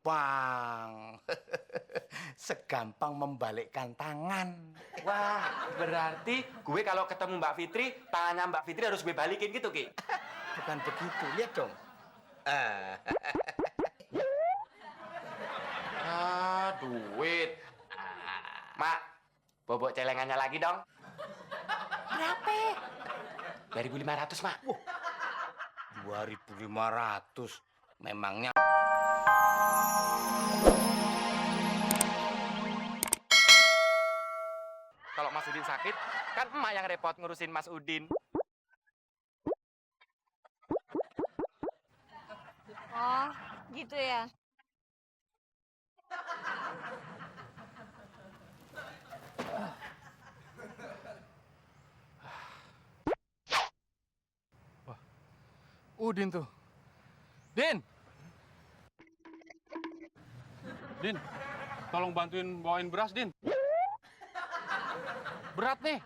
gampang. Segampang membalikkan tangan. Wah, berarti gue kalau ketemu Mbak Fitri, tangannya Mbak Fitri harus gue balikin gitu, Ki? Bukan begitu, lihat dong. Duit. Mak, bobok celengannya lagi dong. Berapa? 2.500, Mak. 2.500. Memangnya Kalau Mas Udin sakit, kan emak yang repot ngurusin Mas Udin. Oh, gitu ya. Udin tuh. Din! Din, tolong bantuin bawain beras, Din. Berat nih.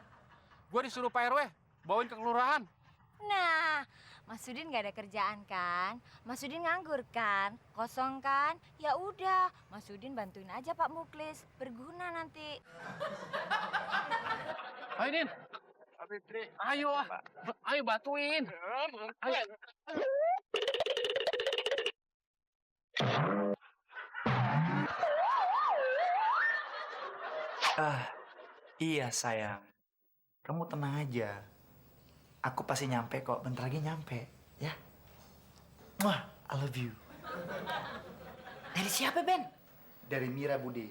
Gua disuruh Pak RW bawain ke kelurahan. Nah, Mas Udin nggak ada kerjaan kan? Mas Udin nganggur kan? Kosong kan? Ya udah, Mas Udin bantuin aja Pak Muklis. Berguna nanti. Ayo, Din. Ayo, ayo bantuin. Ayo. Iya sayang, kamu tenang aja. Aku pasti nyampe kok, bentar lagi nyampe, ya. Wah, I love you. dari siapa, Ben? Dari Mira Budi,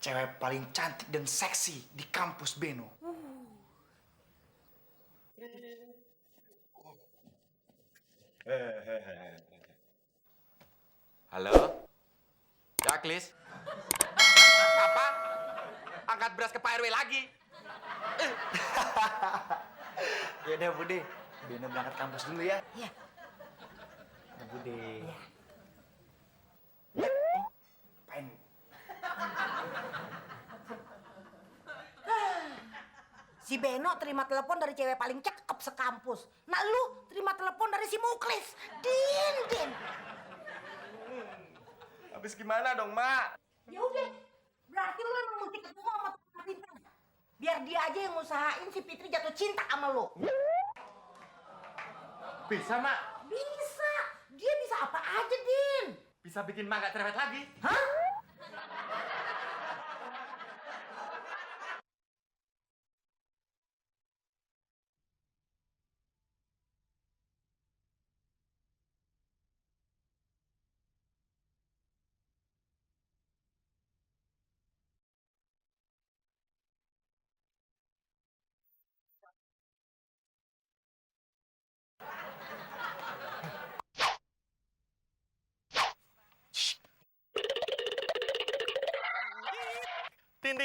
cewek paling cantik dan seksi di kampus Beno. Halo? Ya, Klis? Apa? Angkat beras ke Pak RW lagi? Ya udah Budi, Beno berangkat kampus dulu ya. Iya. Ya, Budi. Iya. Apain? Si Beno terima telepon dari cewek paling cakep sekampus. Nah lu terima telepon dari si Muklis. Din. Habis gimana dong, Mak? Ya udah, berarti lu emang mesti ketemu sama tukang Fitri. Biar dia aja yang ngusahain si Fitri jatuh cinta sama lu. Bisa, Mak? Bisa. Dia bisa apa aja, Din. Bisa bikin Mak gak cerewet lagi? Hah? Tin.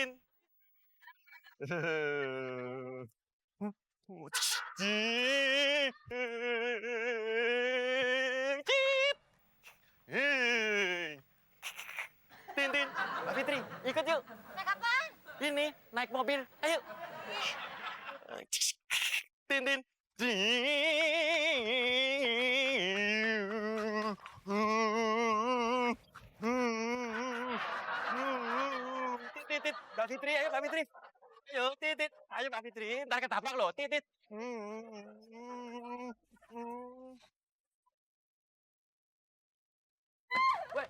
Tin, Mbak Fitri, ikut yuk. Naik apaan? Ini, naik mobil. Ayo. Tin. Titit, Mbak Fitri, ayo Mbak Fitri. Ayo, titit. Ayo Mbak Fitri, ntar ketabrak loh, titit. Weh.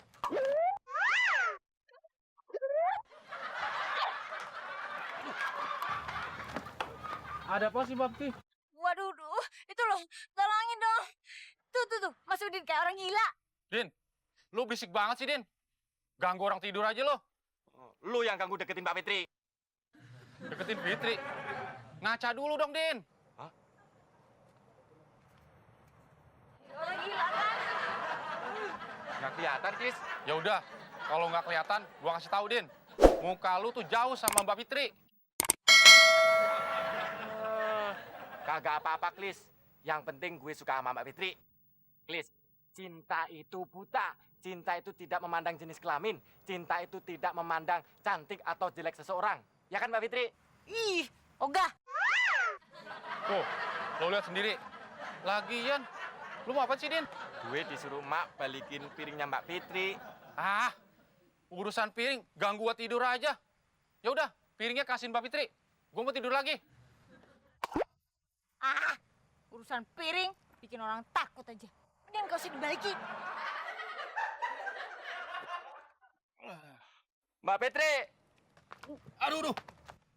Ada apa sih, Bakti? Waduh, itu loh, tolongin dong. Tuh, Mas Udin kayak orang gila. Din, lu berisik banget sih, Din. Ganggu orang tidur aja lo. Lu yang ganggu deketin Mbak Fitri. Deketin Fitri. Ngaca dulu dong, Din. Orang gila kan? Nggak kelihatan, Kis. Ya udah, kalau nggak kelihatan, gua kasih tahu, Din. Muka lu tuh jauh sama Mbak Fitri. Kagak apa-apa, Klis. Yang penting gue suka sama Mbak Fitri. Klis, cinta itu buta. Cinta itu tidak memandang jenis kelamin. Cinta itu tidak memandang cantik atau jelek seseorang. Ya kan, Mbak Fitri? Ih, ogah. Tuh, lo lihat sendiri. Lagian, lu mau apa sih, Din? Gue disuruh Mak balikin piringnya Mbak Fitri. Ah, urusan piring ganggu gua tidur aja. Ya udah, piringnya kasihin Mbak Fitri. Gua mau tidur lagi. Ah, urusan piring bikin orang takut aja. Mending gak usah dibalikin. Mbak Fitri, Aduh.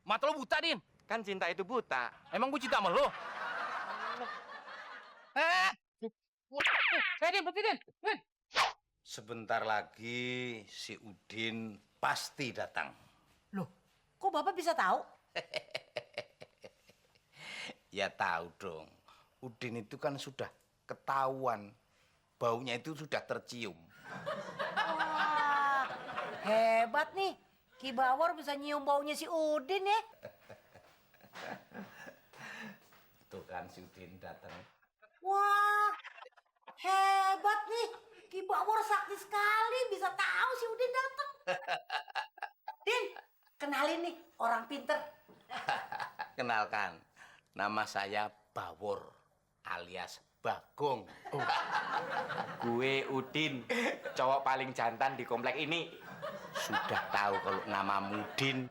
Mata lo buta, Din. kan cinta itu buta. Emang gua cinta sama lo? Din, berhenti, Din. Sebentar lagi si Udin pasti datang. Loh, kok Bapak bisa tahu? Ya tahu dong. Udin itu kan sudah ketahuan. Baunya itu sudah tercium. Wah, hebat nih. Ki Bawor bisa nyium baunya si Udin ya. Tuh kan si Udin datang. Wah, hebat nih. Ki Bawor sakti sekali bisa tahu si Udin datang. Din, kenalin nih orang pinter. Kenalkan, nama saya Bawor alias Bagong. Gue Udin, cowok paling jantan di komplek ini. Sudah tahu kalau nama Udin.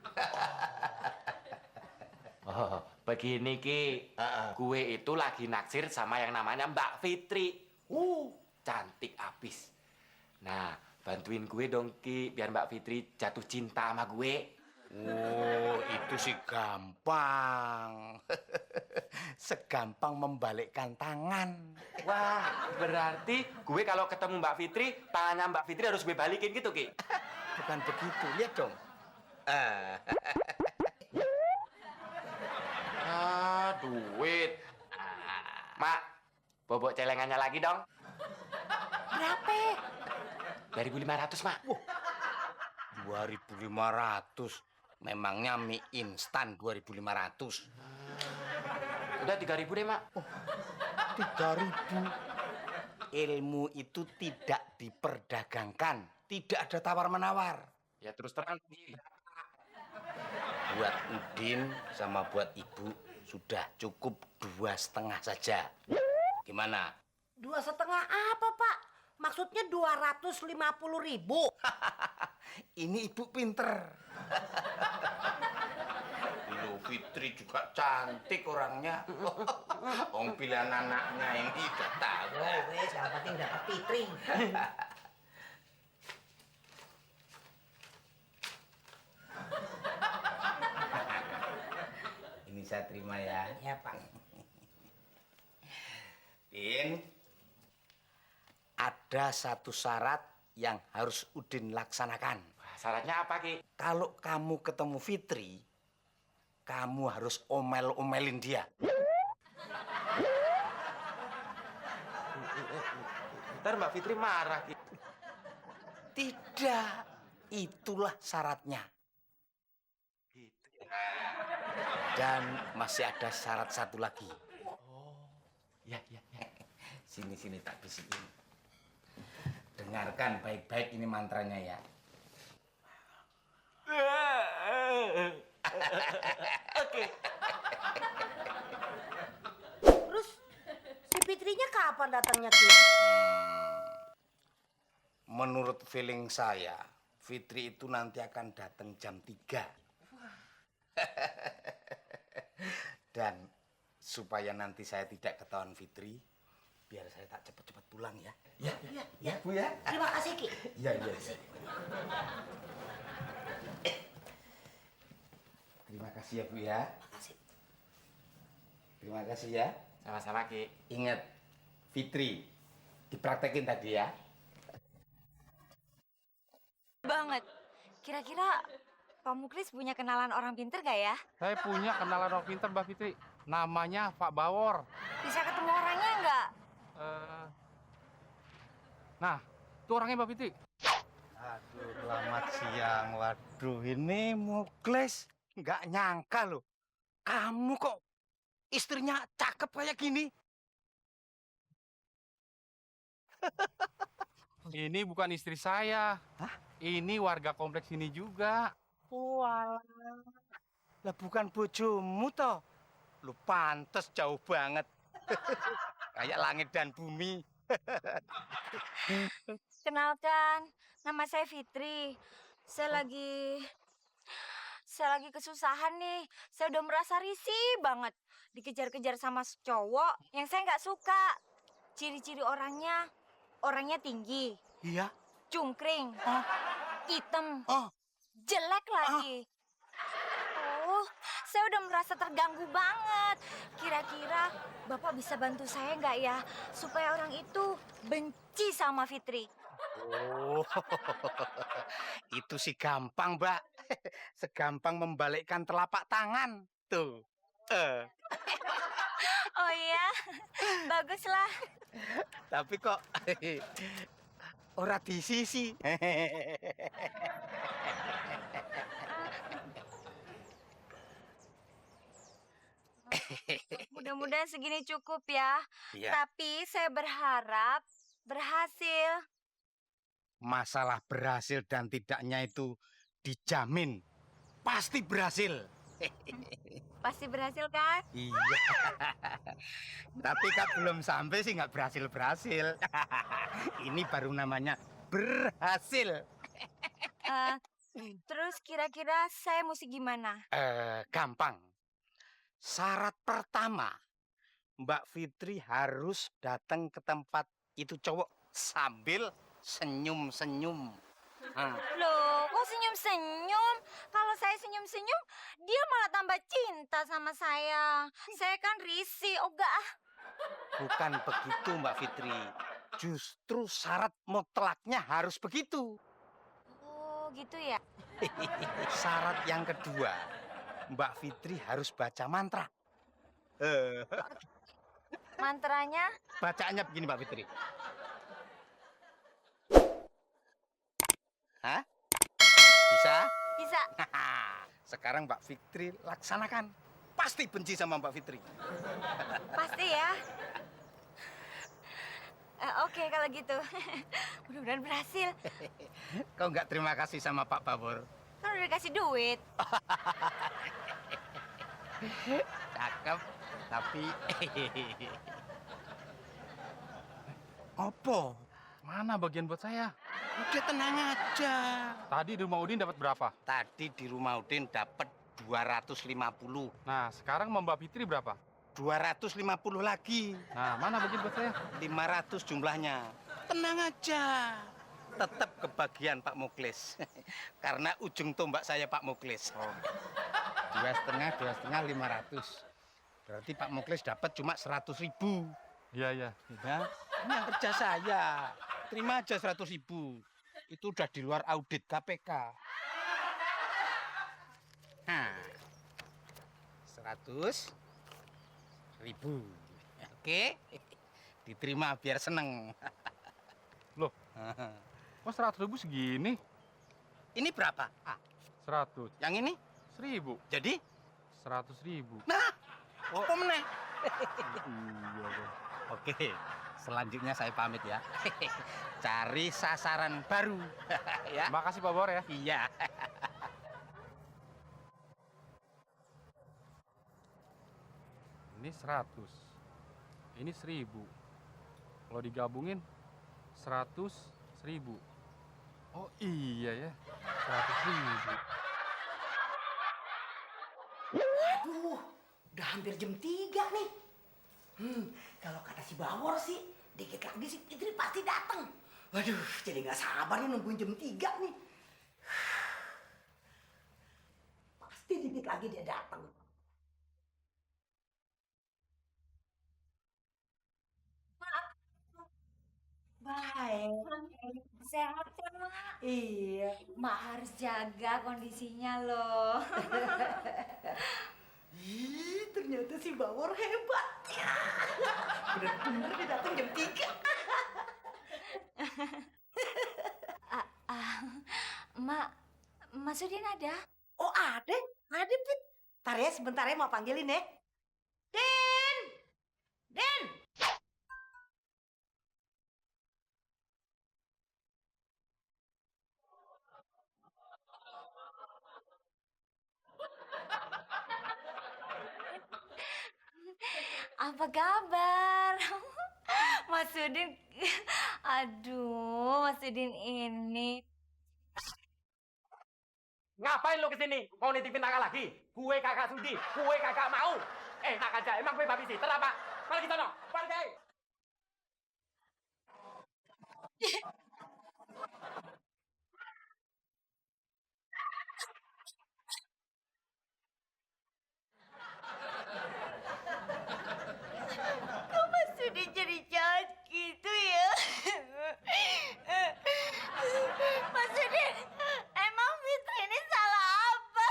Oh, begini Ki. Gue itu lagi naksir sama yang namanya Mbak Fitri. Cantik abis. Nah, bantuin gue dong Ki, biar Mbak Fitri jatuh cinta sama gue. Oh, itu sih gampang. Segampang membalikkan tangan. Wah, berarti gue kalau ketemu Mbak Fitri, tangannya Mbak Fitri harus gue balikin gitu Ki. Bukan begitu, lihat dong. Duit. Mak, bobok celengannya lagi dong. Berapa? 2.500, Mak. 2.500. Memangnya mie instan 2.500. Udah 3.000 deh, Mak. 3.000. Ilmu itu tidak diperdagangkan. Tidak ada tawar-menawar. Ya terus terang. Ki. Buat Udin sama buat ibu sudah cukup 2,5 saja. Gimana? 2,5 apa, Pak? Maksudnya 250.000. Ini ibu pinter. Loh, Fitri juga cantik orangnya. Om pilihan anaknya ini udah tahu. Wes, yang penting dapat Fitri. Ini saya terima ya. Ya, Pak. Din, ada satu syarat yang harus Udin laksanakan. Syaratnya apa, Ki? Kalau kamu ketemu Fitri, kamu harus omel-omelin dia. Ntar Mbak Fitri marah, Ki. Tidak, itulah syaratnya. Gitu. Dan masih ada syarat satu lagi. Ya. Sini tak bisikin. Dengarkan baik-baik ini mantranya ya. Oke. Terus si Fitrinya kapan datangnya, Ki? Menurut feeling saya, Fitri itu nanti akan datang jam 3. Dan supaya nanti saya tidak ketahuan Fitri, biar saya tak cepat-cepat pulang ya. Ya, Bu ya. Terima kasih, Ki. Iya. Terima kasih ya, Bu ya. Makasih. Terima kasih ya. Sama-sama, Ki. Ingat, Fitri, dipraktekin tadi ya. Banget. Kira-kira Pak Muklis punya kenalan orang pinter gak ya? Saya punya kenalan orang pintar, Mbak Fitri. Namanya Pak Bawor. Bisa ketemu orangnya nggak? Nah, itu orangnya Mbak Fitri. Aduh, selamat siang. Waduh, ini Muklis. Nggak nyangka loh. Kamu kok istrinya cakep kayak gini? Ini bukan istri saya. Hah? Ini warga kompleks ini juga. Walah. Lah bukan bojomu toh. Lu pantes jauh banget. Kayak langit dan bumi. Kenalkan, nama saya Fitri. Saya lagi kesusahan nih. Saya udah merasa risih banget. Dikejar-kejar sama cowok yang saya nggak suka. Ciri-ciri orangnya tinggi, Iya. cungkring, Oh, hitam, oh, jelek lagi. Oh, saya udah merasa terganggu banget. Kira-kira Bapak bisa bantu saya nggak ya? Supaya orang itu benci sama Fitri. oh. Itu sih gampang, Mbak. Segampang membalikkan telapak tangan. Tuh. Eh, Oh iya, baguslah. tapi kok ora di sisi. Mudah-mudahan segini cukup ya. Iya. Tapi saya berharap berhasil. Masalah berhasil dan tidaknya itu dijamin pasti berhasil. Pasti berhasil kan? Iya. Tapi kan belum sampai sih nggak berhasil. Ini baru namanya berhasil. Eh, terus kira-kira saya mesti gimana? Gampang. Syarat pertama, Mbak Fitri harus datang ke tempat itu cowok sambil senyum-senyum. Nah, Loh, kok senyum-senyum? Kalau saya senyum-senyum, dia malah tambah cinta sama saya. Saya kan risih, ogah. bukan begitu Mbak Fitri. Justru syarat mutlaknya harus begitu. Oh, gitu ya? Syarat yang kedua, Mbak Fitri harus baca mantra. Mantranya? Bacaannya begini Mbak Fitri. Hah? Bisa? Bisa. Sekarang Mbak Fitri laksanakan. Pasti benci sama Mbak Fitri. Pasti ya. Oke kalau gitu. Mudah-mudahan berhasil. Kau nggak terima kasih sama Pak Babur? Kan udah dikasih duit. Cakep, tapi... Opo? Mana bagian buat saya? Udah tenang aja. Tadi di rumah Udin dapat berapa? Tadi di rumah Udin dapat 250. Nah, sekarang sama Mbak Fitri berapa? 250 lagi. Nah, mana bagian buat saya? 500 jumlahnya. Tenang aja. Tetap kebagian Pak Muklis. Karena ujung tombak saya Pak Muklis. Oh. 2,5, 500. Berarti Pak Muklis dapat cuma 100.000. Iya, iya. Ya, ini yang kerja saya. Terima aja 100.000. Itu udah di luar audit KPK. Nah, 100.000. Oke, diterima biar seneng. Loh, kok 100.000 segini? Ini berapa? 100. Yang ini? 1.000. Jadi? 100.000. Nah, apa meneh? Iya, Bang. Oke, selanjutnya saya pamit ya. Cari sasaran baru. Ya. Makasih Pak Bor ya. Iya. Ini 100. Ini 1.000. Kalau digabungin 100, 1.000. Oh iya ya. 100.000. Aduh, udah hampir jam 3 nih. Kalau kata si Bawor sih, dikit lagi si Fitri pasti datang. Waduh, jadi nggak sabar nih nungguin jam 3 nih. Pasti dikit lagi dia datang. Baik. Sehat kan, Mak? Iya. Mak harus jaga kondisinya loh. Ih, ternyata si Bawor hebat. Ya. Bener-bener dia datang jam 3. Mak, Mas Udin ada? Oh, ada? Ada, Pit. Ntar ya, sebentar ya mau panggilin ya. Den! Den! Apa kabar? Mas Udin, aduh, Mas Udin ini. Ngapain lo kesini? Mau nitipin nakal lagi? Gue kagak sudi, gue kagak mau. Enak aja, emang gue babysitter apa? Pergi sono, pergi. Kok Mas Udin jadi jahat gitu ya? Mas Udin, emang Fitri ini salah apa?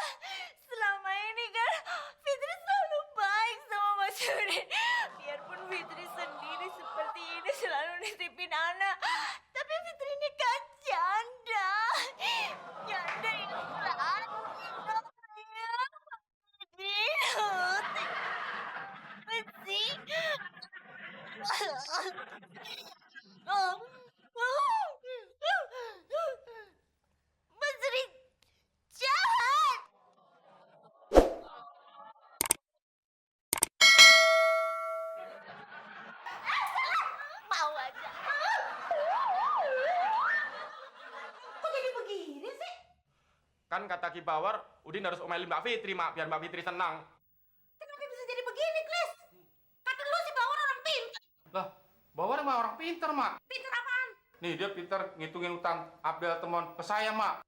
Selama ini kan Fitri selalu baik sama Mas Udin. Biarpun Fitri sendiri seperti ini selalu nitipin anak. Tapi Fitri ini kan janda. Janda yang selalu sayang. Udin. Mas Udin jahat. Mau aja. Kok jadi begini sih? Kan kata Ki Bawar, Udin harus omelin Mbak Fitri, Mak, biar Mbak Fitri senang. Kenapa bisa jadi begini, Klis? Kata lu si Bawor orang pintar. Lah, Bawar mah orang pinter, Mak. Pintar apaan? Nih, dia pinter ngitungin utang Abdel Temon ke saya, Mak.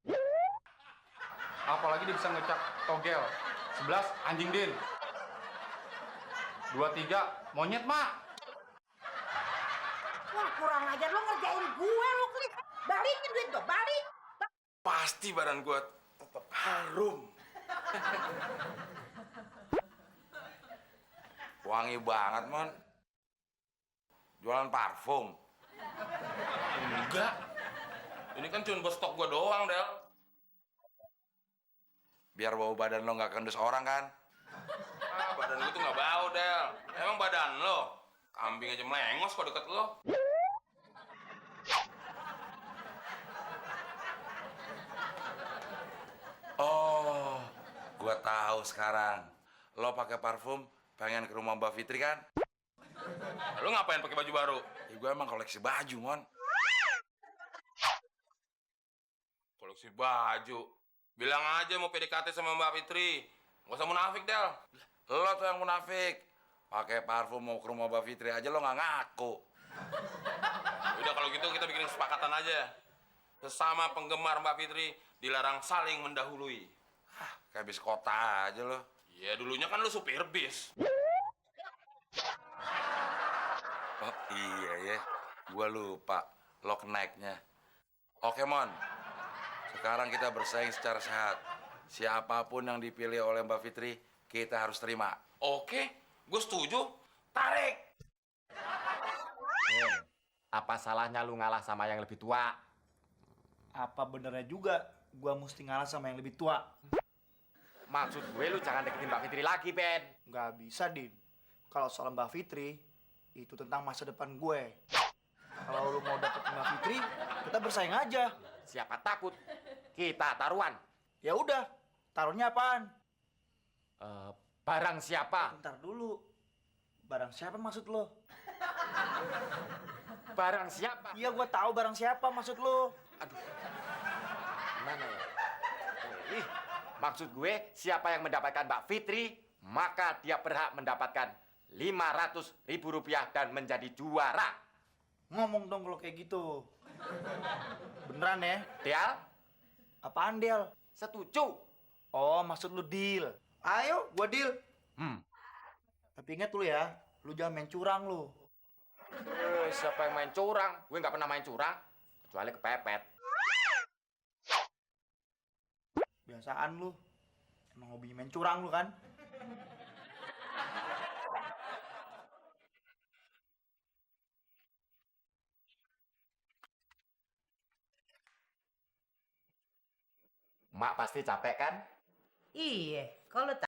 Apalagi dia bisa ngecap togel. 11, anjing Din. 23, monyet, Mak. Wah, kurang ajar lo ngerjain gue lo, Klis. Balikin duit gue, balik. Pasti badan gua tetap harum. Wangi banget, Mon. Jualan parfum. Enggak. Ini kan cuma buat stok gua doang, Del. Biar bau badan lo nggak kendus orang kan? Ah, badan gua tuh nggak bau, Del. Emang badan lo? Kambing aja melengos kok deket lo. Oh, gua tahu sekarang. Lo pakai parfum pengen ke rumah Mbak Fitri kan? Lo ngapain pakai baju baru? Ya gua emang koleksi baju, Mon. Koleksi baju. Bilang aja mau PDKT sama Mbak Fitri. Gak usah munafik, Del. Lo tuh yang munafik. Pakai parfum mau ke rumah Mbak Fitri aja lo nggak ngaku. Udah kalau gitu kita bikin kesepakatan aja. Sesama penggemar Mbak Fitri dilarang saling mendahului. Kayak bis kota aja lo. Ya dulunya kan lu supir bis. Oh iya ya, gua lupa lo kenaiknya. Oke Mon, sekarang kita bersaing secara sehat. Siapapun yang dipilih oleh Mbak Fitri, kita harus terima. Oke, gue setuju. Tarik. Apa salahnya lu ngalah sama yang lebih tua? Apa benernya juga gua mesti ngalah sama yang lebih tua? Maksud gue lu jangan deketin Mbak Fitri lagi, Ben. Nggak bisa, Din. Kalau soal Mbak Fitri, itu tentang masa depan gue. Kalau lu mau dapet Mbak Fitri, kita bersaing aja. Siapa takut kita taruhan. Ya udah, taruhnya apaan? Barang siapa? Bentar dulu. Barang siapa maksud lo? Barang siapa? Iya, gua tahu barang siapa maksud lo. Gimana ya? Ih, maksud gue siapa yang mendapatkan Mbak Fitri, maka dia berhak mendapatkan Rp500.000 dan menjadi juara. Ngomong dong kalau kayak gitu. Beneran ya? Del, Apaan, Del? setuju? Oh, maksud lu deal. Ayo, gua deal. Tapi ingat lu ya, lu jangan main curang lu. Siapa yang main curang? Gue nggak pernah main curang, kecuali kepepet. Biasaan lu. Emang hobi main curang lu kan? Mak pasti capek kan? Iya, kalau tak